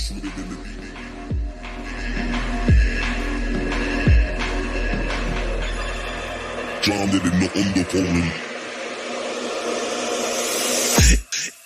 Drowned in the undercurrent.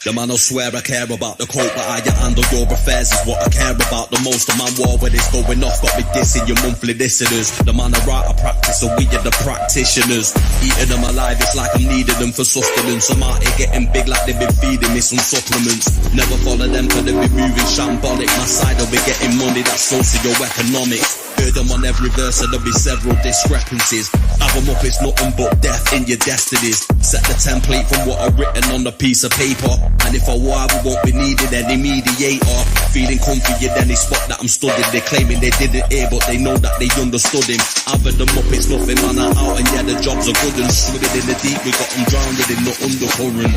The man, I swear I care about the quote, but how you handle your affairs is what I care about the most. The man war when it's going off, got me dissing your monthly listeners. The man I write, I practice, so we are the practitioners. Eating them alive, it's like I'm needing them for sustenance. I'm out here getting big like they've been feeding me some supplements. Never follow them cause they be moving shambolic. My side will be getting money, that's socio-economics. Heard them on every verse and there'll be several discrepancies. Have them up, it's nothing but death in your destinies. Set the template from what I've written on a piece of paper. And if I were, we won't be needing any mediator. Feeling comfy in any spot that I'm studying. They claiming they didn't hear, but they know that they understood him. Having them up, it's nothing, man, I'm out. And yeah, the jobs are good and swimming in the deep. We got them drowned in the undercurrent.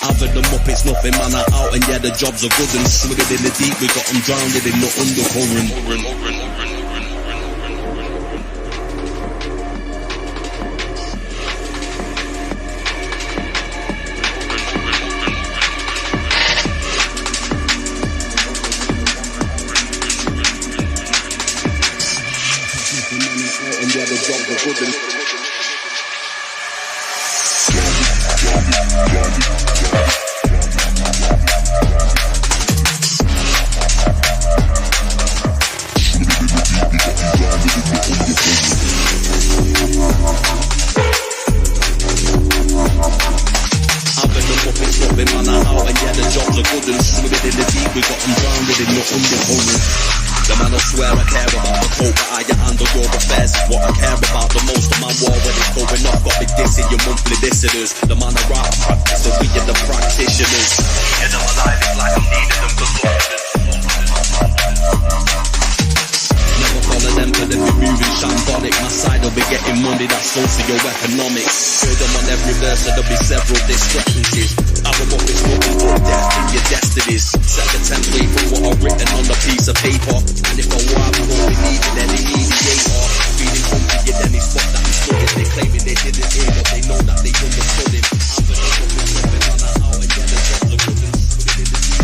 Having them up, it's nothing, man, I'm out. And yeah, the jobs are good and swimming in the deep. We got them drowned in the undercurrent. The man, I swear I care about the quote, but how you handle your affairs is what I care about the most. The man war when it's going off, got me dissing your monthly listeners. The man I write, I practice, so we are the practitioners. Yeah, them alive, it's like I'm needing them for sustenance. Never follow them cause they be moving shambolic. My side will be getting money, that's socio-economics. Heard them on every verse, so there'll be several discrepancies. Have them up, it's nothing but death in your destinies. Set the template for what I've written on a piece of paper. And if I were, we won't be needing any mediator. Feeling comfy in any spot that I'm studying. They claiming they didn't hear, but they know that they understood him. I'm gonna put this up and run out and get the jobs are good and swimming in the deep.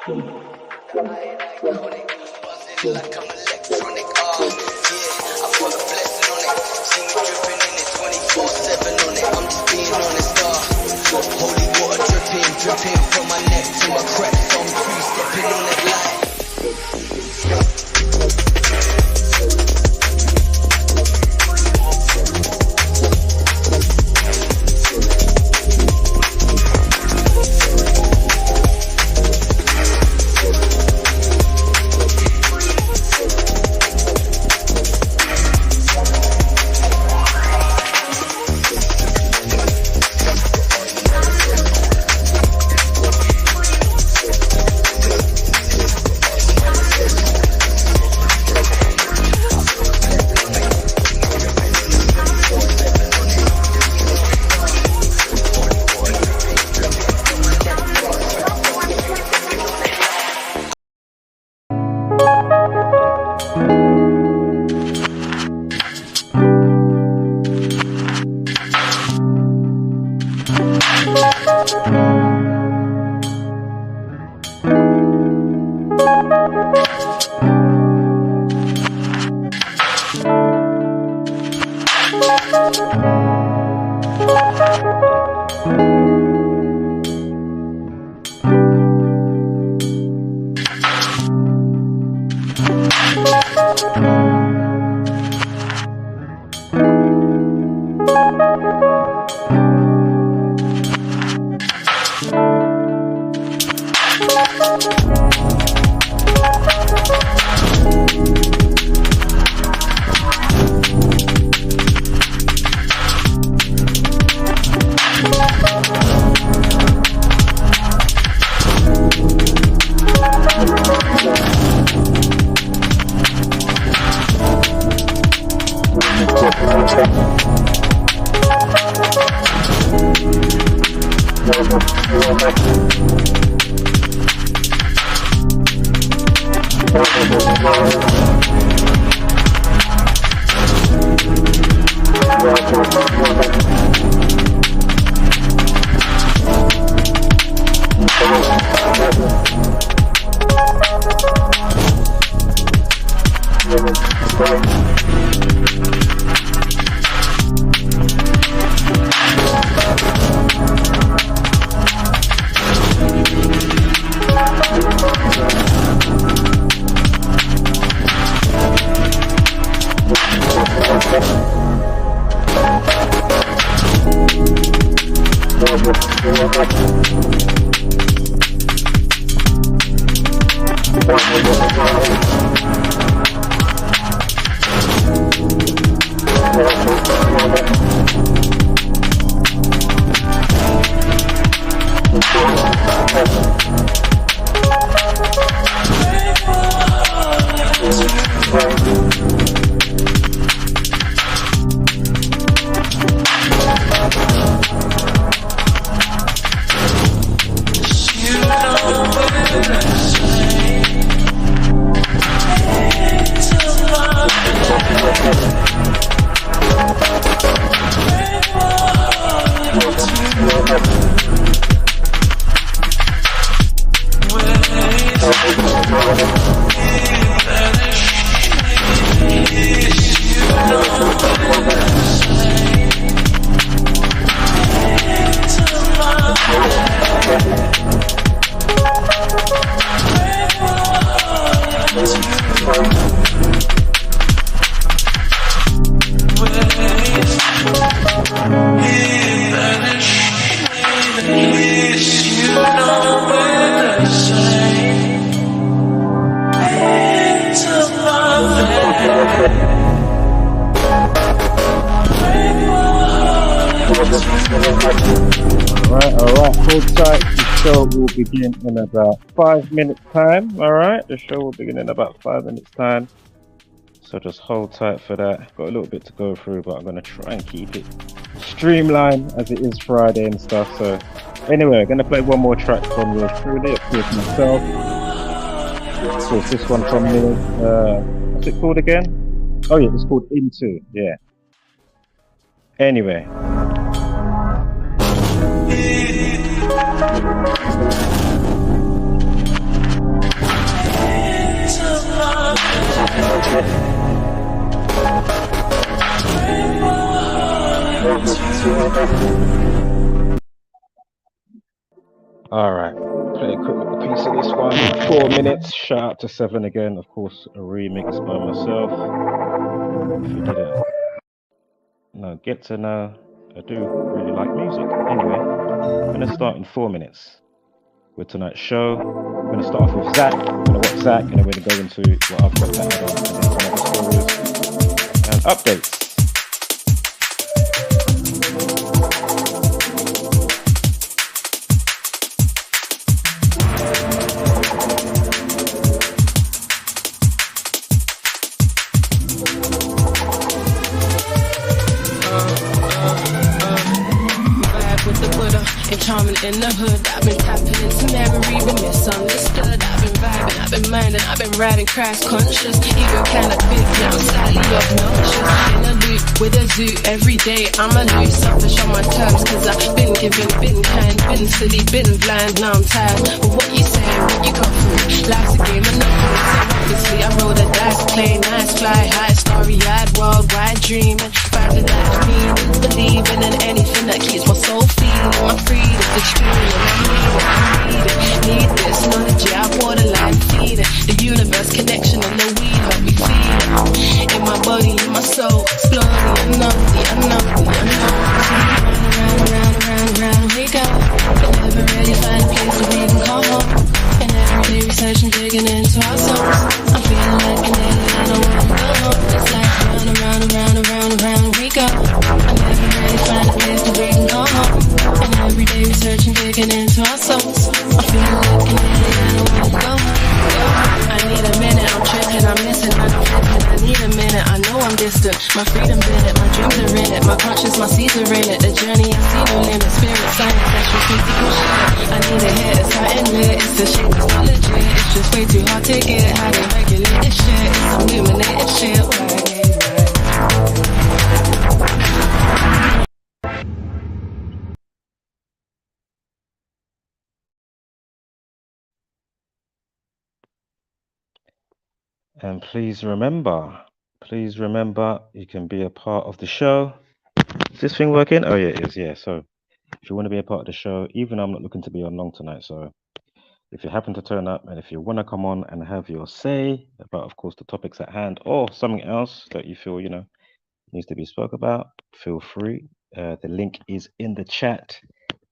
Like I'm electronic, yeah, I've got a blessing on it. See me dripping in it 24/7 on it. I'm just being honest, holy water dripping from my neck to my cracks. So I'm three-stepping on it like. Alright, hold tight. The show will begin in about 5 minutes time. Alright, the show will begin in about 5 minutes time. So just hold tight for that. Got a little bit to go through, but I'm going to try and keep it streamlined as it is Friday and stuff. So anyway, I'm going to play one more track from yours truly, of course myself. Of course, this one from me. What's it called again? Oh yeah, it's called Into. Yeah. Anyway. this one, 4 minutes. Shout out to Seven again, of course, a remix by myself. If you didn't get to know, I do really like music. Anyway, I'm gonna start in 4 minutes with tonight's show. I'm gonna start off with Zach. I'm gonna watch Zach, and then we're gonna go into what I've got to add on, and then some other stories and updates. Charming in the hood, I've been tapping into memory, but misunderstood. I've been vibing, I've been minding, I've been riding crash conscious. Even kinda big, now I'm slightly obnoxious. In a loop with a zoo, every day I'm a loose, selfish on my terms, cause I've been given, been kind, been silly, been blind, now I'm tired. But what you say, what you got for me? Life's a game of numbers, so obviously I roll the dice, play nice, fly high, starry-eyed, worldwide dreaming. Finding out meaning, believing in anything that keeps my soul feeling. My freedom's extreme, and I need this knowledge, yeah, I borderline feeding. The universe connection and the weed help me feel it. In my body, in my soul, slowly, unknowingly, round we go. But never really find a place that we can call home. And every day researching, digging into our souls. I'm feeling like an alien, I don't wanna go home. It's like round we go. I never really find a place that we can call home. And every day researching, digging into our souls. I'm feeling like an alien, I don't wanna go home. I need a minute, I'm tripping, I'm missing, I'm flipping. I need a minute, I know I'm distant. My freedom's in it, my dreams are in it. My conscience, my seeds are in it. The journey, I see no limit. Spirit, science, sexual, physical shit. I need a hit, it's something lit. It's a shit, it's not legit. It's just way too hard to get. How to regulate this shit. It's some illuminated shit. And please remember, you can be a part of the show. Is this thing working? Oh yeah, it is. Yeah. So if you want to be a part of the show, even though I'm not looking to be on long tonight, so if you happen to turn up and if you want to come on and have your say about, of course, the topics at hand or something else that you feel needs to be spoke about, feel free. The link is in the chat,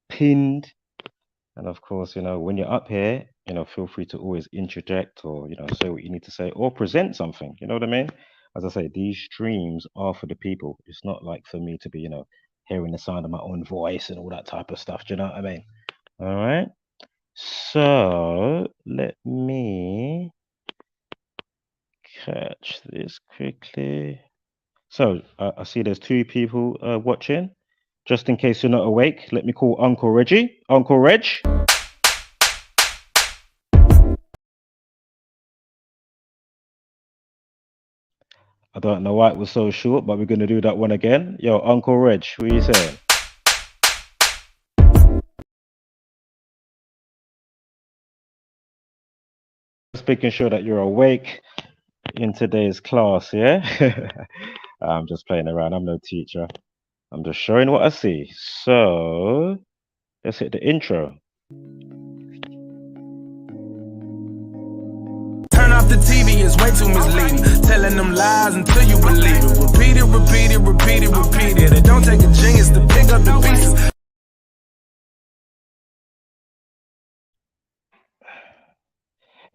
pinned. And of course, when you're up here, feel free to always interject or, say what you need to say or present something. You know what I mean? As I say, these streams are for the people. It's not like for me to be, hearing the sound of my own voice and all that type of stuff. Do you know what I mean? All right. So let me catch this quickly. So I see there's 2 people watching. Just in case you're not awake, let me call Uncle Reggie. Uncle Reg. I don't know why it was so short, but we're going to do that one again. Yo, Uncle Reg, what are you saying? Just making sure that you're awake in today's class, yeah? I'm just playing around. I'm no teacher. I'm just showing what I see. So let's hit the intro. Turn off the TV, it's way too misleading. Telling them lies until you believe it. Repeat it. It don't take a genius to pick up the pieces.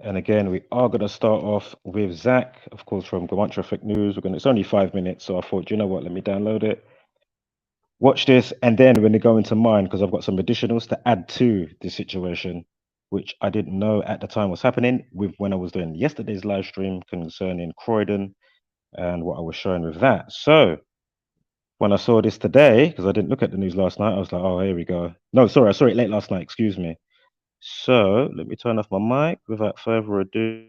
And again, we are going to start off with Zach, of course, from GematriaEffect.News. It's only 5 minutes, so I thought, you know what, let me download it. Watch this, and then when they go into mine, because I've got some additionals to add to the situation, which I didn't know at the time was happening with when I was doing yesterday's live stream concerning Croydon and what I was showing with that. So when I saw this today, because I didn't look at the news last night, I was like, oh, here we go. No, sorry, I saw it late last night, excuse me. So let me turn off my mic without further ado.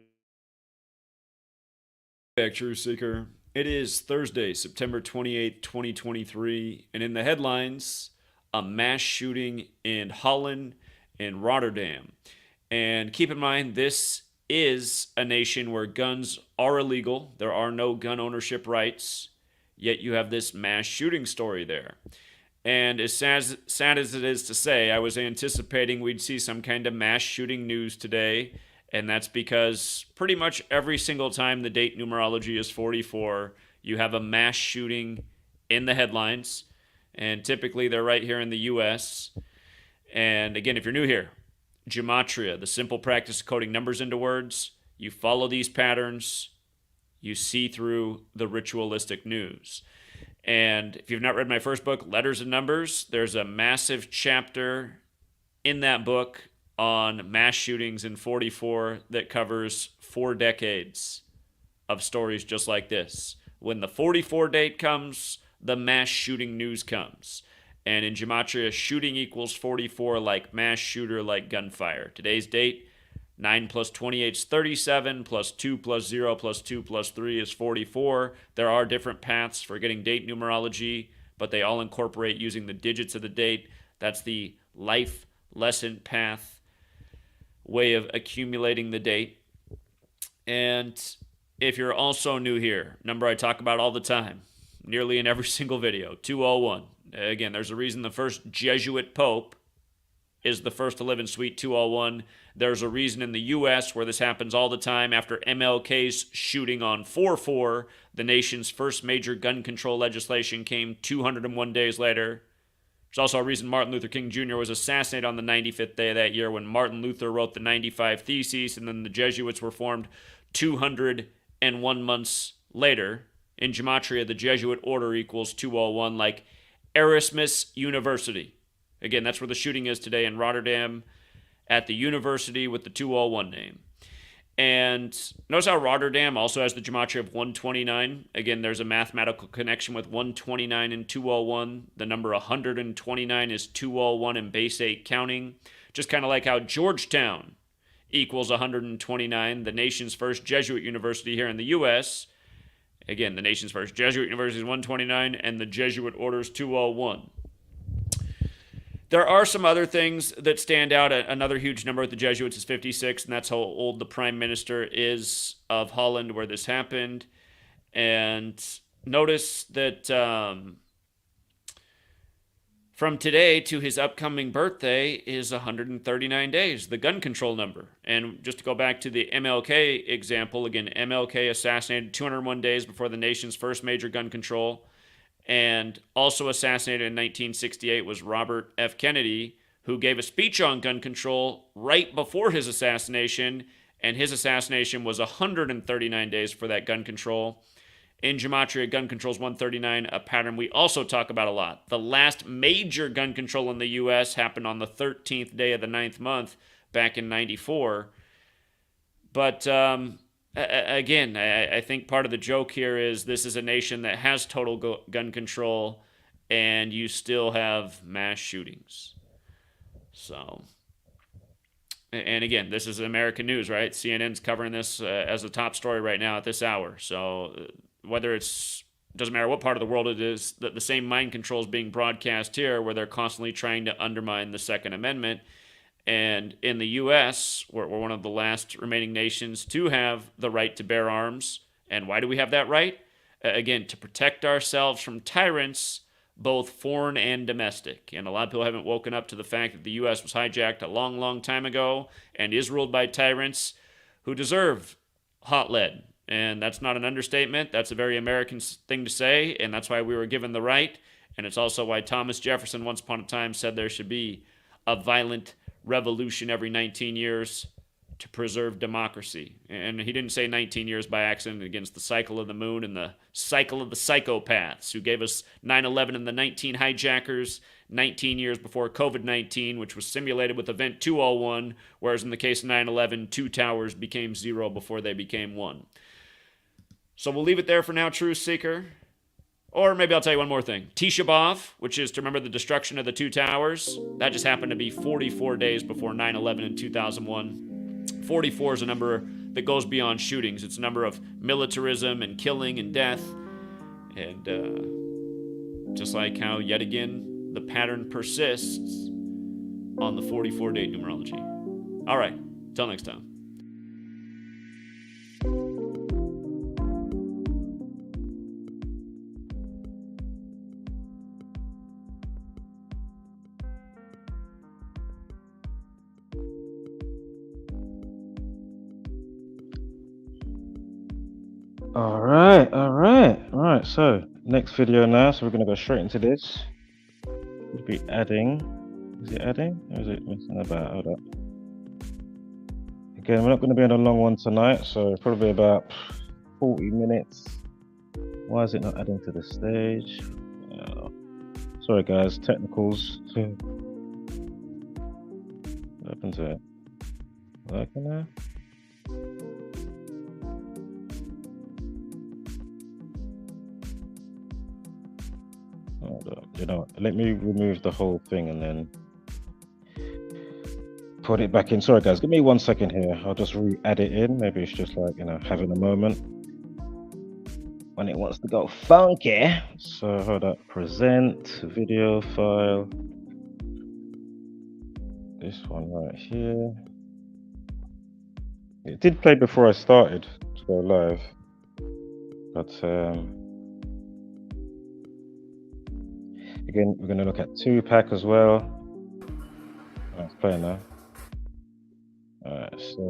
Back, True Seeker. It is Thursday, September 28th, 2023, and in the headlines, a mass shooting in Holland and Rotterdam. And keep in mind, this is a nation where guns are illegal. There are no gun ownership rights, yet you have this mass shooting story there. And as sad as it is to say, I was anticipating we'd see some kind of mass shooting news today. And that's because pretty much every single time the date numerology is 44, you have a mass shooting in the headlines. And typically they're right here in the US. And again, if you're new here, Gematria, the simple practice of coding numbers into words, you follow these patterns, you see through the ritualistic news. And if you've not read my first book, Letters and Numbers, there's a massive chapter in that book on mass shootings in 44 that covers 4 decades of stories just like this. When the 44 date comes, the mass shooting news comes. And in Gematria, shooting equals 44 like mass shooter like gunfire. Today's date, 9 plus 28 is 37, plus 2 plus 0 plus 2 plus 3 is 44. There are different paths for getting date numerology, but they all incorporate using the digits of the date. That's the life lesson path way of accumulating the date. And if you're also new here, number I talk about all the time, nearly in every single video, 201. Again, there's a reason the first Jesuit Pope is the first to live in Suite 201. There's a reason in the U.S. where this happens all the time. After MLK's shooting on 4/4, the nation's first major gun control legislation came 201 days later. There's also a reason Martin Luther King Jr. was assassinated on the 95th day of that year when Martin Luther wrote the 95 Theses, and then the Jesuits were formed 201 months later. In Gematria, the Jesuit order equals 201, like Erasmus University. Again, that's where the shooting is today in Rotterdam at the university with the 201 name. And notice how Rotterdam also has the Gematria of 129. Again, there's a mathematical connection with 129 and 201. The number 129 is 201 in base 8 counting. Just kind of like how Georgetown equals 129, the nation's first Jesuit university here in the U.S. Again, the nation's first Jesuit university is 129, and the Jesuit order is 201. There are some other things that stand out. Another huge number with the Jesuits is 56, and that's how old the prime minister is of Holland where this happened. And notice that from today to his upcoming birthday is 139 days, the gun control number. And just to go back to the MLK example, again, MLK assassinated 201 days before the nation's first major gun control. And also assassinated in 1968 was Robert F. Kennedy, who gave a speech on gun control right before his assassination, and his assassination was 139 days for that gun control. In Gematria, gun control is 139, a pattern we also talk about a lot. The last major gun control in the U.S. happened on the 13th day of the 9th month back in 94. But again, I think part of the joke here is this is a nation that has total gun control, and you still have mass shootings. So, and again, this is American news, right? CNN's covering this as a top story right now at this hour. So whether doesn't matter what part of the world it is, that the same mind control is being broadcast here, where they're constantly trying to undermine the Second Amendment. And in the U.S., we're one of the last remaining nations to have the right to bear arms. And why do we have that right? Again, to protect ourselves from tyrants, both foreign and domestic. And a lot of people haven't woken up to the fact that the U.S. was hijacked a long, long time ago and is ruled by tyrants who deserve hot lead. And that's not an understatement. That's a very American thing to say, and that's why we were given the right. And it's also why Thomas Jefferson once upon a time said there should be a violent revolution every 19 years to preserve democracy. And he didn't say 19 years by accident against the cycle of the moon and the cycle of the psychopaths who gave us 9/11 and the 19 hijackers 19 years before COVID-19, which was simulated with Event 201, whereas in the case of 9/11, 2 towers became 0 before they became 1. So we'll leave it there for now, Truth Seeker. Or maybe I'll tell you one more thing. Tisha B'Av, which is to remember the destruction of the 2 towers, that just happened to be 44 days before 9/11 in 2001. 44 is a number that goes beyond shootings. It's a number of militarism and killing and death. And just like how, yet again, the pattern persists on the 44 date numerology. All right, till next time. All right. So next video now. So we're gonna go straight into this. We'll be adding. Is it adding? Or is it messing about? Hold up. Again, we're not going to be on a long one tonight, so probably about 40 minutes. Why is it not adding to the stage? Sorry guys, technicals. What happened to it? Working now? Hold up. You know what? Let me remove the whole thing and then put it back in. Sorry guys, give me 1 second here. I'll just re-add it in. Maybe it's just like, you know, having a moment when it wants to go funky. So hold up, present, video file. This one right here. It did play before I started to go live, but again, we're going to look at Tupac as well. Oh, it's playing now. Alright, so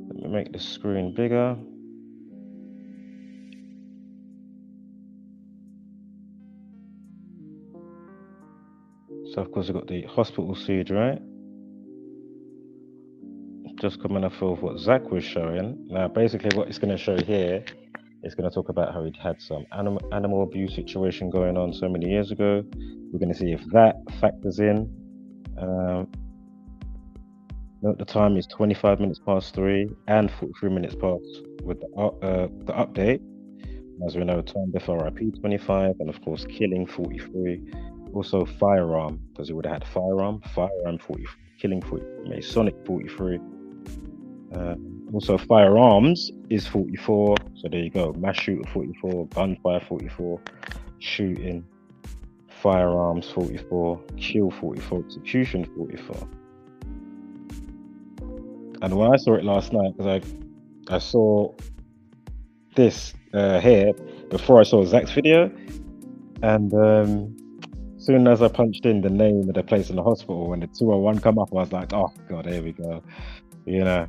let me make the screen bigger. So of course we've got the hospital siege, right? Just coming off of what Zach was showing. Now basically what it's going to show here is going to talk about how he'd had some animal abuse situation going on so many years ago. We're going to see if that factors in. Note the time is 25 minutes past 3 and 43 minutes past with the update. As we know, time before RIP 25 and of course killing 43. Also firearm, because he would have had firearm 40, killing 40, Masonic 43. Also firearms is 44, so there you go. Mass shooter 44, gunfire 44, shooting, firearms 44, kill 44, execution 44. And when I saw it last night, because I saw this here before I saw Zach's video, and soon as I punched in the name of the place in the hospital, when the 201 come up, I was like, oh god, here we go. You know,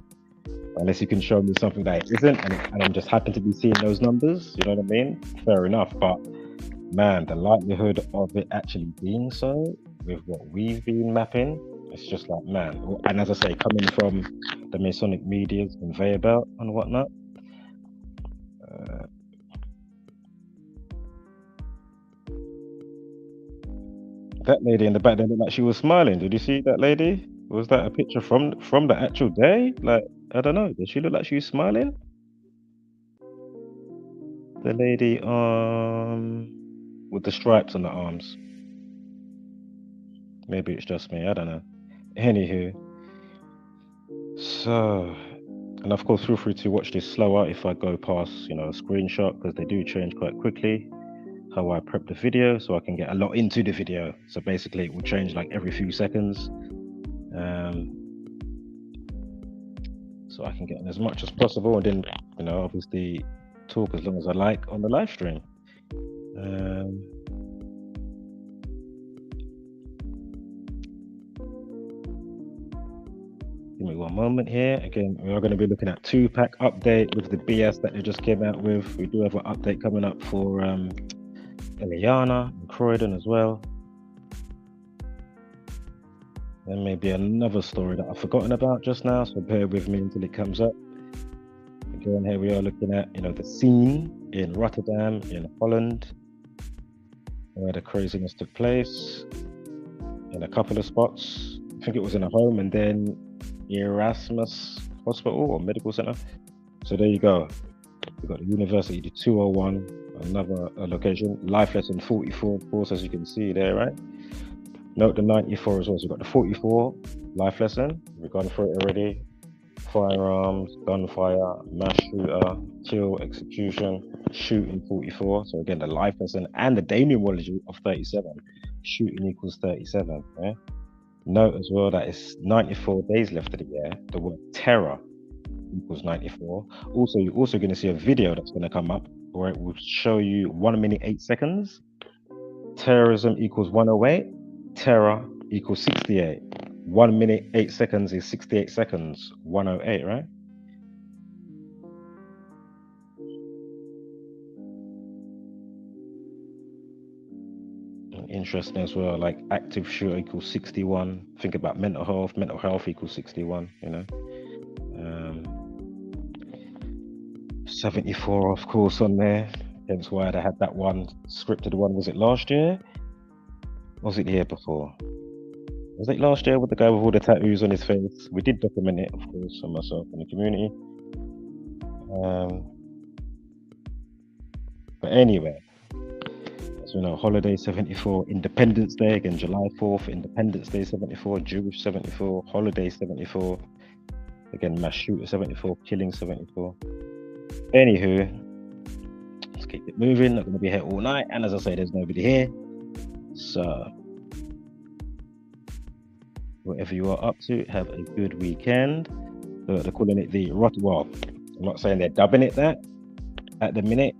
unless you can show me something that it isn't, and I'm just happen to be seeing those numbers, you know what I mean? Fair enough, but man, the likelihood of it actually being so with what we've been mapping, it's just like, man. And as I say, coming from the Masonic media's conveyor belt and whatnot, that lady in the back there looked like she was smiling. Did you see that lady? Was that a picture from the actual day? Like, I don't know. Did she look like she was smiling? The lady with the stripes on the arms. Maybe it's just me. I don't know. Anywho, so, and of course, feel free to watch this slower if I go past, you know, a screenshot, because they do change quite quickly. How I prep the video so I can get a lot into the video. So basically, it will change like every few seconds. So I can get in as much as possible, and then, you know, obviously talk as long as I like on the live stream. Give me 1 moment here. Again, we are going to be looking at Tupac update with the BS that they just came out with. We do have an update coming up for Elianne and Croydon as well. There may be another story that I've forgotten about just now, so bear with me until it comes up. Again, here we are looking at, you know, the scene in Rotterdam in Holland, where the craziness took place in a couple of spots. I think it was in a home and then Erasmus Hospital or Medical Center. So there you go. We've got the University, the 201, another location. Life lesson 44, of course, as you can see there, right? Note the 94 as well. So we've got the 44 life lesson. We've gone through it already. Firearms, gunfire, mass shooter, kill, execution, shooting 44. So again, the life lesson and the day numerology of 37. Shooting equals 37. Yeah? Note as well that it's 94 days left of the year. The word terror equals 94. Also, you're also going to see a video that's going to come up where it will show you 1 minute 8 seconds. Terrorism equals 108. Terror equals 68. 1 minute 8 seconds is 68 seconds. 108, right? interesting as well. Like active shooter equals 61. Think about mental health equals 61, you know. 74, of course, on there. Hence why they had that one scripted one. Was it last year? Or was it the year before? Was it last year with the guy with all the tattoos on his face? We did document it, of course, for myself and the community. But anyway, as we know, Holiday 74, Independence Day, again, July 4th, Independence Day 74, Jewish 74, Holiday 74, again, mass shooter 74, killing 74. Anywho, let's keep it moving. Not going to be here all night, and as I say, there's nobody here. So, whatever you are up to, have a good weekend. They're calling it the Rotterdam. I'm not saying they're dubbing it that at the minute.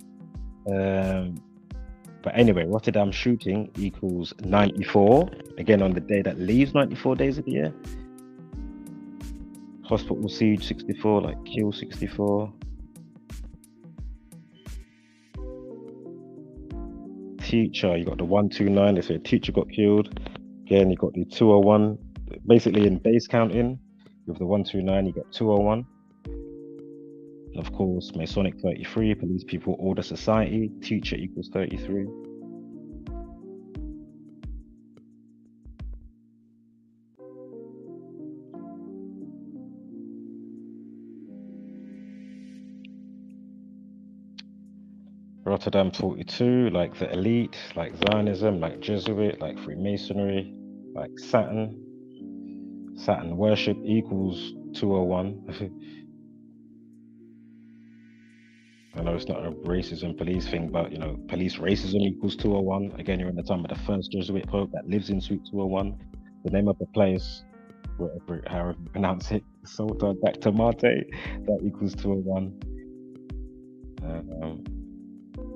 But anyway, Rotterdam shooting equals 94. Again, on the day that leaves 94 days of the year. Hospital siege 64, like kill 64. Teacher, you got the 129. They say a teacher got killed. Again, you got the 201. Basically, in base counting, with the 129, you get 201. And of course, Masonic 33, police people, order society, teacher equals 33. Rotterdam 42, like the elite, like Zionism, like Jesuit, like Freemasonry, like Saturn. Saturn worship equals 201. I know it's not a racism police thing, but you know, police racism equals 201. Again, you're in the time of the first Jesuit Pope that lives in Suite 201. The name of the place, whatever, however you pronounce it, Salta back to Marte, that equals 201.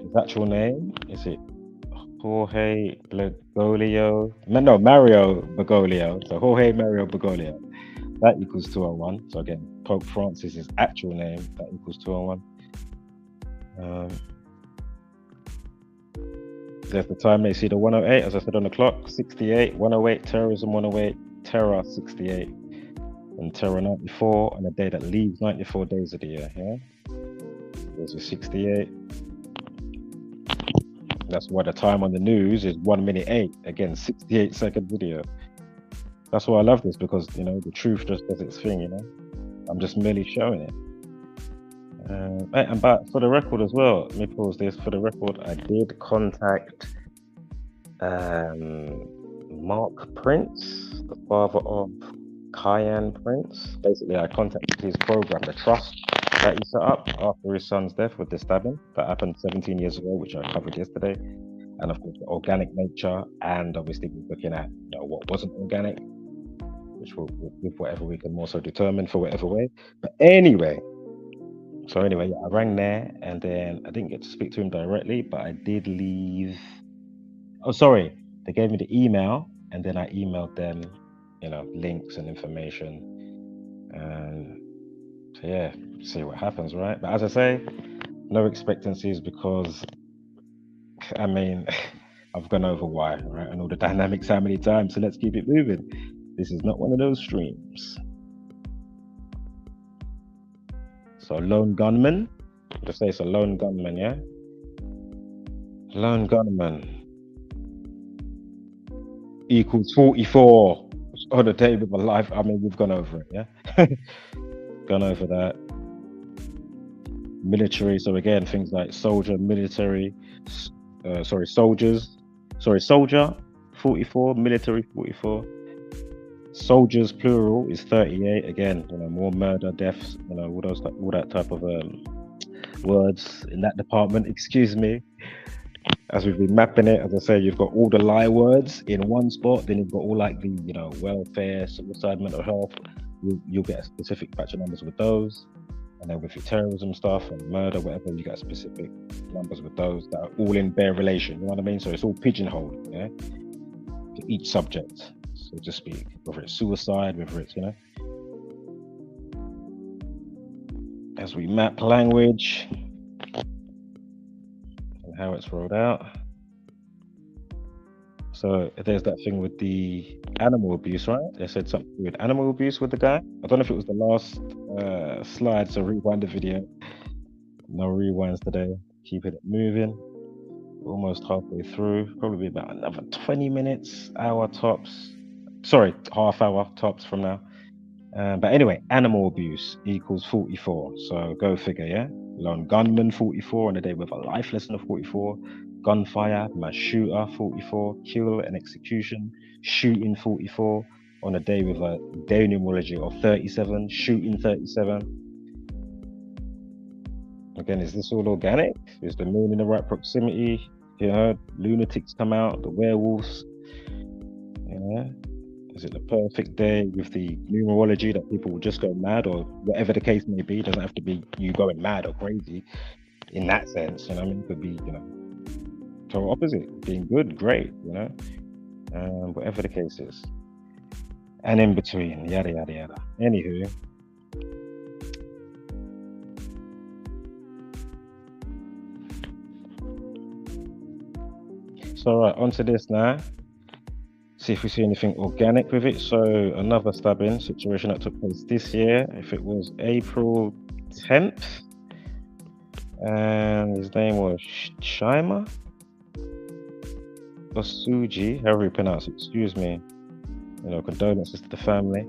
His actual name, is it Jorge Bergoglio? No, Mario Bergoglio. So Jorge Mario Bergoglio. That equals 201. So again, Pope Francis's actual name, that equals 201. There's the time. They see the 108, as I said on the clock, 68, 108, terrorism 108, terror 68, and terror 94 on the day that leaves 94 days of the year. Yeah, there's a 68. That's why the time on the news is 1 minute 8. Again, 68-second video. That's why I love this, because you know the truth just does its thing. You know, I'm just merely showing it. But for the record as well, let me pause this. For the record, I did contact Mark Prince, the father of Cayenne Prince. Basically, I contacted his program, the trust that he set up after his son's death with the stabbing that happened 17 years ago, which I covered yesterday. And of course, the organic nature, and obviously we're looking at what wasn't organic, which will give whatever we can more so determine for whatever way. But anyway. So anyway, I rang there, and then I didn't get to speak to him directly, but I did leave. Oh, sorry. They gave me the email, and then I emailed them, links and information. And so yeah, see what happens, right? But as I say, no expectancies, because I mean, I've gone over why, right? And all the dynamics how many times. So let's keep it moving. This is not one of those streams. So lone gunman, just say it's a lone gunman, yeah? Lone gunman equals 44 on the table of life. I mean, we've gone over it, yeah? Gone over that. Military, so again, things like soldier, military, soldier, 44, military, 44. Soldiers plural is 38. Again, more murder, deaths, all that type of words in that department. Excuse me. As we've been mapping it, as I say, you've got all the lie words in one spot. Then you've got all like the welfare, suicide, mental health. You'll get a specific batch of numbers with those, and then with your terrorism stuff and murder, whatever, you get specific numbers with those that are all in bare relation. You know what I mean? So it's all pigeonholed, yeah, to each subject, so to speak, whether it's suicide, whether it's, as we map language and how it's rolled out. So there's that thing with the animal abuse, right? They said something with animal abuse with the guy. I don't know if it was the last slide, so rewind the video. No rewinds today. Keeping it moving. Almost halfway through. Probably about another 20 minutes, hour tops. Sorry, half hour tops from now. But anyway, animal abuse equals 44. So go figure, yeah? Lone gunman 44 on a day with a life lesson of 44. Gunfire, mass shooter 44. Kill and execution, shooting 44 on a day with a day numerology of 37. Shooting 37. Again, is this all organic? Is the moon in the right proximity? You know, lunatics come out, the werewolves. Yeah. Is it the perfect day with the numerology that people will just go mad, or whatever the case may be? It doesn't have to be you going mad or crazy in that sense. You know what I mean? It could be, you know, total opposite, being good, great, you know, whatever the case is. And in between, yada, yada, yada. Anywho. So, right, onto this now. See if we see anything organic with it. So another stabbing situation that took place this year. If it was April 10th, and his name was Shima or Suji, however you pronounce it. Excuse me. You know, condolences to the family.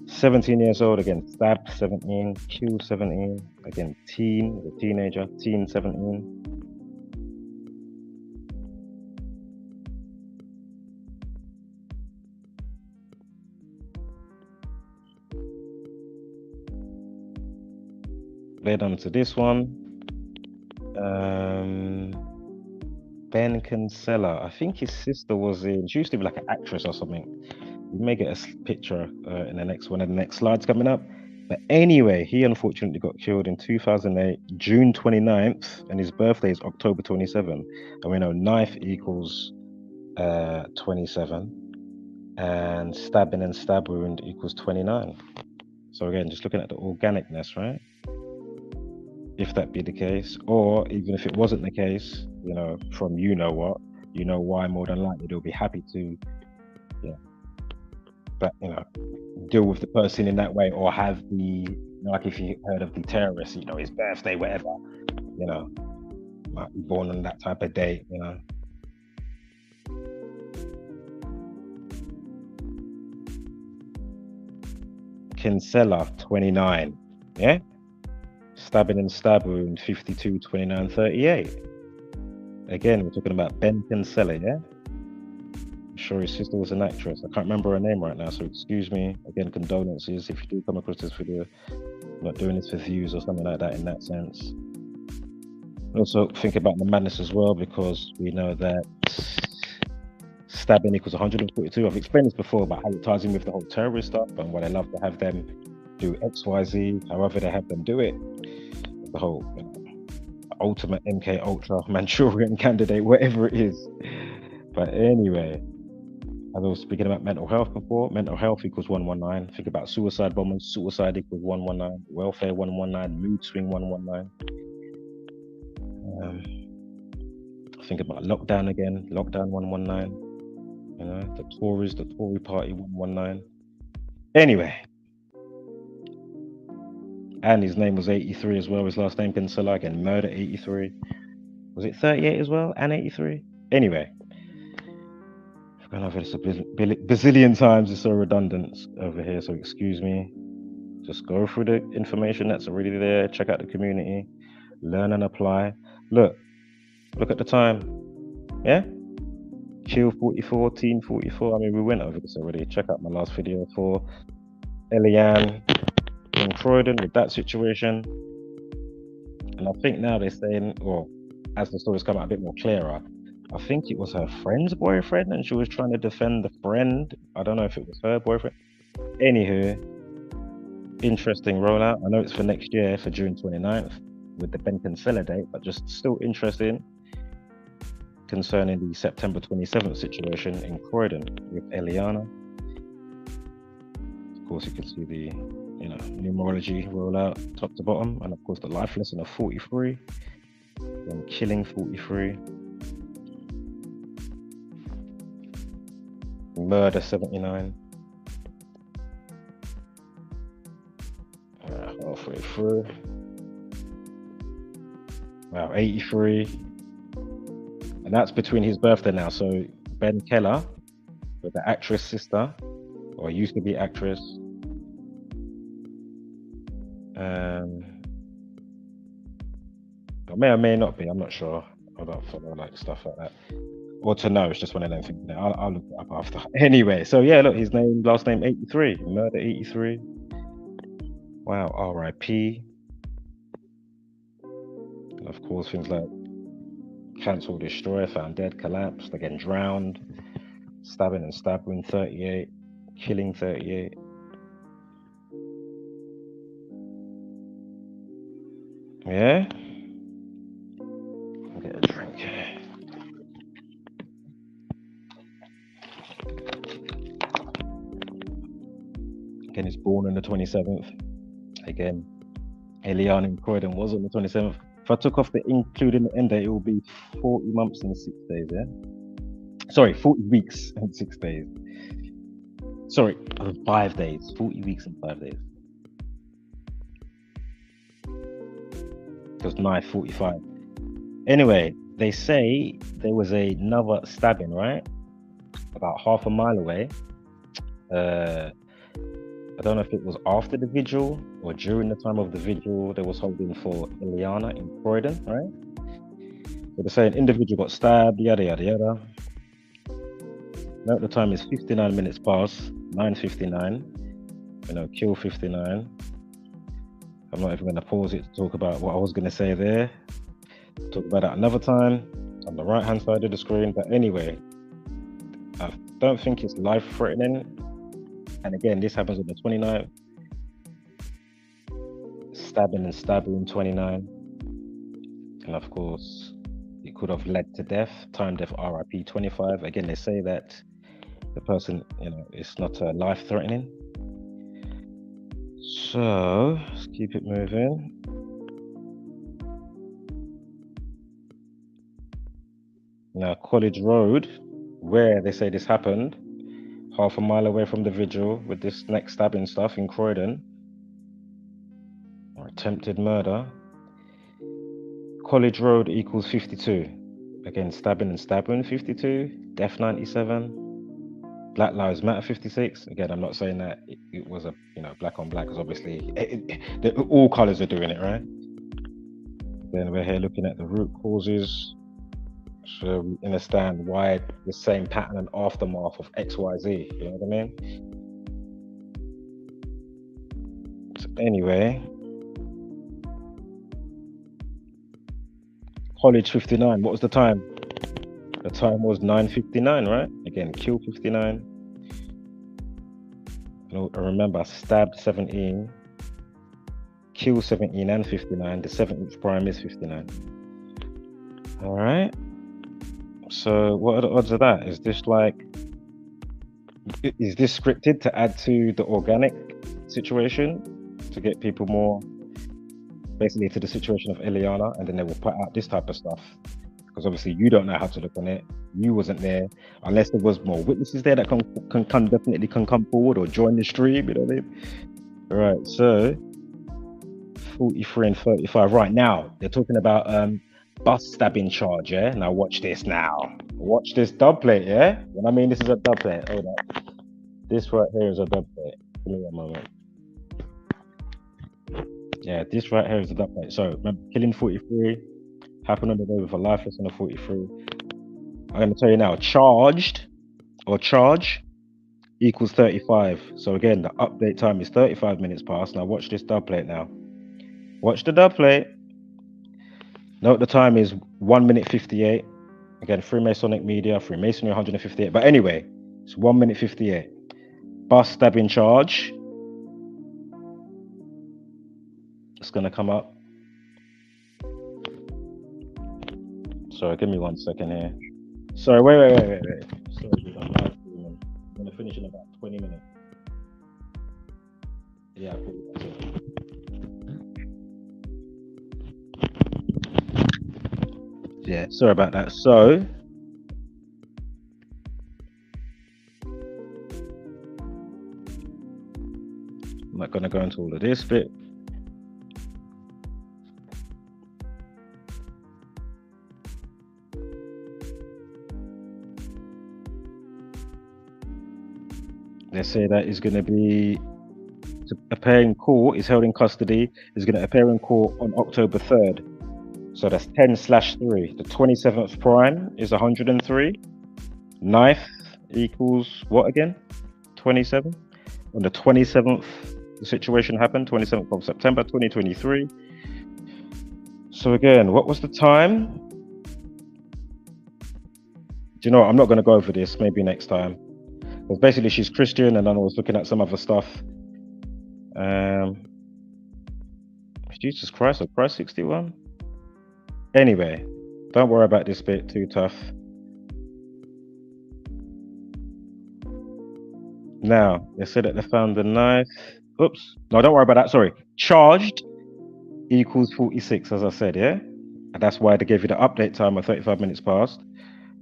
17 years old, again, stabbed 17, killed 17, again, teen, a teenager, teen 17. Led on to this one. Ben Kinsella. I think his sister was in, she used to be like an actress or something. We may get a picture in the next one of the next slides coming up. But anyway, he unfortunately got killed in 2008, June 29th, and his birthday is October 27. And we know knife equals 27, and stabbing and stab wound equals 29. So again, just looking at the organicness, right? If that be the case, or even if it wasn't the case, you know, from you know what, you know why, more than likely they'll be happy to, yeah, but you know, deal with the person in that way, or have the, you know, like if you heard of the terrorist, you know, his birthday, whatever, you know, might be born on that type of day, you know. Kinsella 29, yeah. Stabbing and stab wound 52, 29, 38. Again, we're talking about Ben Kinsella, yeah? I'm sure his sister was an actress. I can't remember her name right now, so excuse me. Again, condolences if you do come across this video. I'm not doing this for views or something like that in that sense. Also, think about the madness as well, because we know that stabbing equals 142. I've explained this before about how it ties in with the whole terrorist stuff and why they love to have them do XYZ, however they have them do it. The whole, you know, ultimate MK Ultra Manchurian candidate, whatever it is. But anyway, as I was speaking about mental health before, mental health equals 119. Think about suicide bombers, suicide equals 119. Welfare 119, mood swing 119. Think about lockdown again, lockdown 119. You know, the Tories, the Tory party 119. Anyway. And his name was 83 as well. His last name Kinsella, again, murder 83. Was it 38 as well? And 83? Anyway. I've gone over this a bazillion times. It's so redundant over here, so excuse me. Just go through the information that's already there. Check out the community. Learn and apply. Look at the time. Yeah? Kill 44, teen 44. I mean, we went over this already. Check out my last video for Elianne in Croydon with that situation. And I think now they're saying, or as the stories come out a bit more clearer, I think it was her friend's boyfriend and she was trying to defend the friend. I don't know if it was her boyfriend. Anywho, interesting rollout. I know it's for next year, for June 29th with the Ben Kinsella date, but just still interesting concerning the September 27th situation in Croydon with Elianne. Of course, you can see the, you know, numerology rollout top to bottom, and of course the life lesson of 43 and killing 43. Murder 79. Halfway through. Wow, 83. And that's between his birthday now. So Ben Keller, with the actress sister, or used to be actress. Or may or may not be, I'm not sure. I don't follow like stuff like that. Or to know, it's just one of them things. I'll look it up after. Anyway, so yeah, look, his name, last name 83. Murder 83. Wow, R.I.P. And of course, things like cancel, destroy, found dead, collapsed, again drowned, stabbing and stabbing 38, killing 38. Yeah? I'll get a drink. Again, he's born on the 27th. Again, Elianne in Croydon was on the 27th. If I took off the including the end date, it will be 40 months and 6 days, yeah? Sorry, 40 weeks and 6 days. Sorry, 5 days. 40 weeks and 5 days. It was 9:45. Anyway, they say there was another stabbing, right? About half a mile away. I don't know if it was after the vigil or during the time of the vigil they was holding for Elianne in Croydon, right? So they're saying individual got stabbed, yada yada yada. Now the time is 59 minutes past, 9:59. Kill 59. I'm not even going to pause it to talk about what I was going to say there. Talk about that another time on the right hand side of the screen. But anyway, I don't think it's life threatening. And again, this happens on the 29th. Stabbing and stabbing 29. And of course, it could have led to death. Time death RIP 25. Again, they say that the person, it's not life threatening. So let's keep it moving. Now, College Road, where they say this happened, half a mile away from the vigil with this next stabbing stuff in Croydon, or attempted murder. College Road equals 52. Again, stabbing and stabbing 52, death 97, Black Lives Matter 56. Again, I'm not saying that it was a black on black, because obviously all colors are doing it, right? Then we're here looking at the root causes. So we understand why the same pattern and aftermath of XYZ, you know what I mean? So anyway, College 59, what was the time? The time was 9:59, right? Again, kill 59. I remember, stabbed 17, kill 17 and 59. The 7th prime is 59. All right. So what are the odds of that? Is this scripted to add to the organic situation to get people more basically to the situation of Elianne, and then they will put out this type of stuff? Because obviously you don't know how to look on it. You wasn't there, unless there was more witnesses there that can definitely come forward or join the stream, you know what I mean? All right, so 43 and 35. Right now, they're talking about bus stabbing charge, yeah? Now watch this now. Watch this dub plate, yeah? When I mean this is a dub plate, hold up. This right here is a dub plate. Give me a moment. Yeah, this right here is a dub plate. So remember, killing 43 happened on the day with a lifeless on the 43. I'm going to tell you now, charge equals 35. So again, the update time is 35 minutes past. Now watch this dub plate now. Watch the dub plate. Note the time is 1 minute 58. Again, Freemasonic Media, Freemasonry 158. But anyway, it's 1 minute 58. Bus stabbing charge. It's going to come up. Sorry, give me 1 second here. Sorry, wait. Sorry, dude, I'm live streaming. I'm going to finish in about 20 minutes. Yeah, I'll that's it. Yeah, sorry about that. So going to go into all of this bit. They say that he's going to be appear in court, is held in custody, is going to appear in court on October 3rd. So that's 10/3. The 27th prime is 103. 9th equals what again? 27. On the 27th, the situation happened, 27th of September 2023. So again, what was the time? Do you know what? I'm not going to go over this, maybe next time. Because basically she's Christian, and then I was looking at some other stuff. Jesus Christ, or Christ 61? Anyway, don't worry about this bit, too tough. Now, they said that they found the knife. Oops. No, don't worry about that. Sorry. Charged equals 46, as I said, yeah? And that's why they gave you the update time of 35 minutes past.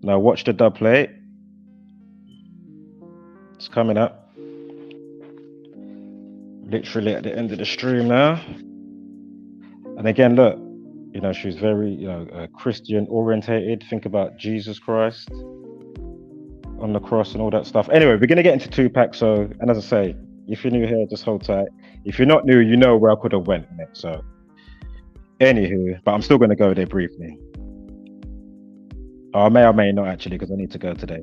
Now, watch the dub plate. It's coming up. Literally at the end of the stream now. And again, look, you know, she's very, you know, Christian orientated. Think about Jesus Christ on the cross and all that stuff. Anyway, we're going to get into Tupac. So, and as I say, if you're new here, just hold tight. If you're not new, you know where I could have went next. So, anywho, but I'm still going to go there briefly. I may or may not actually, because I need to go today.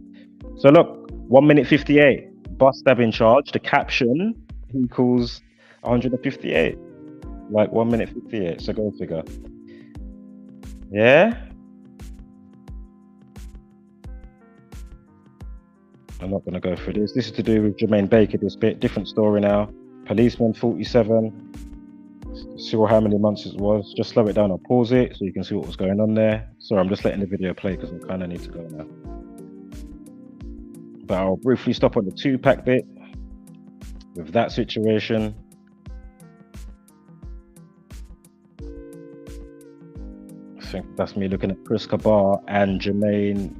So look, 1 minute 58, bus stabbing charge. The caption equals 158, like 1 minute 58. So go figure. Yeah. I'm not going to go through this. This is to do with Jermaine Baker, this bit. Different story now. Policeman 47. See how many months it was. Just slow it down or pause it so you can see what was going on there. Sorry, I'm just letting the video play because I kind of need to go now. But I'll briefly stop on the Tupac bit with that situation. I think that's me looking at Chris Kabar and Jermaine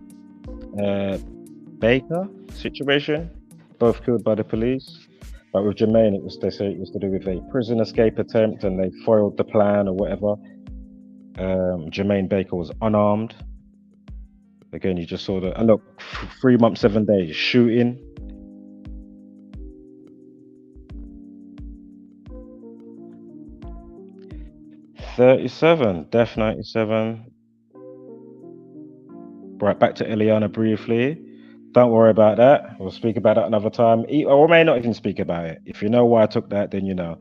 Baker situation, both killed by the police. But with Jermaine, it was, they say it was to do with a prison escape attempt, and they foiled the plan or whatever. Jermaine Baker was unarmed. Again, you just saw that. And look, 3 months, 7 days shooting. $37, Death 97. Right, back to Elianne briefly. Don't worry about that. We'll speak about that another time. Or may not even speak about it. If you know why I took that, then you know.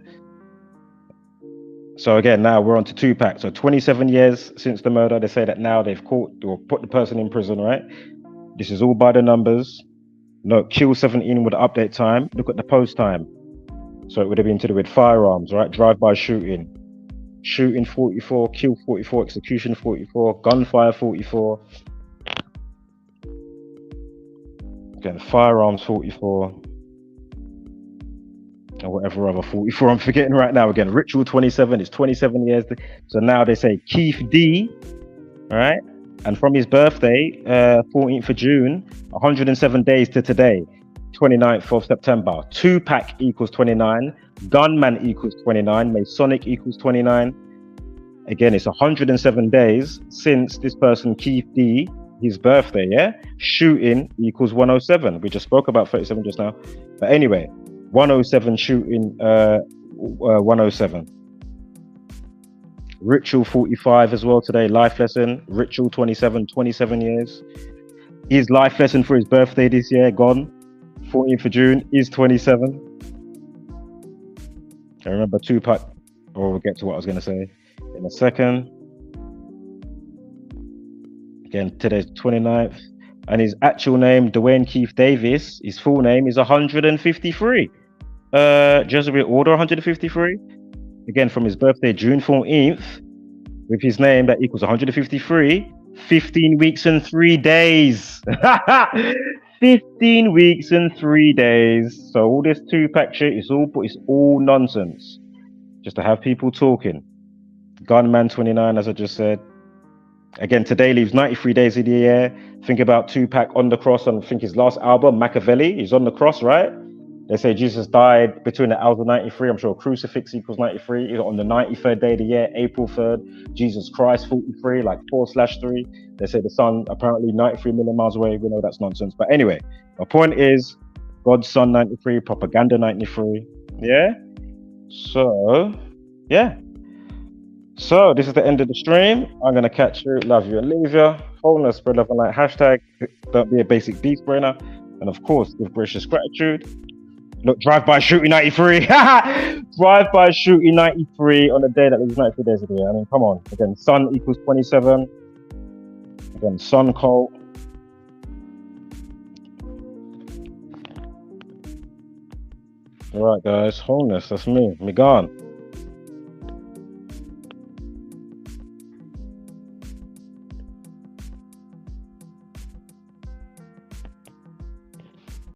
So again, now we're on to Tupac. So 27 years since the murder. They say that now they've caught or put the person in prison, right? This is all by the numbers. Look, kill 17 with the update time. Look at the post time. So it would have been to do with firearms, right? Drive-by shooting. Shooting 44, kill 44, execution 44, gunfire 44. Again, firearms 44. Or whatever other 44 I'm forgetting right now. Again, ritual 27 is 27 years. So now they say Keefe D, right? And from his birthday, 14th of June, 107 days to today, 29th of September. Tupac equals 29. Gunman equals 29. Masonic equals 29. Again, it's 107 days since this person, Keefe D, his birthday, yeah? Shooting equals 107. We just spoke about 37 just now. But anyway, 107 shooting, 107. Ritual 45 as well today, life lesson. Ritual 27, 27 years. His life lesson for his birthday this year, gone. 14th of June is 27. I remember Tupac, or we'll get to what I was going to say in a second. Again, today's 29th. And his actual name, Dwayne Keefe Davis, his full name is 153. Jesuit Order 153. Again, from his birthday, June 14th, with his name that equals 153. 15 weeks and 3 days. 15 weeks and 3 days. So all this Tupac shit is all nonsense. Just to have people talking. Gunman 29, as I just said. Again, today leaves 93 days of the year. Think about Tupac on the cross on, I think his last album, Machiavelli. He's on the cross, right? They say Jesus died between the hours of 93. I'm sure crucifix equals 93. On the 93rd day of the year, April 3rd, Jesus Christ 43, like 4/3. They say the sun apparently 93 million miles away. We know that's nonsense. But anyway, my point is God's son 93, propaganda 93. Yeah. So, yeah. So this is the end of the stream. I'm gonna catch you, love you, and leave you. Wholeness, spread love and light. Hashtag don't be a basic beast brainer. And of course, with gracious gratitude. Look, drive-by shooting 93. Drive-by shooting 93 on the day that there's 93 days of the year. I mean, come on. Again, sun equals 27. Again, sun cold. All right, guys. Wholeness. That's me. Me gone.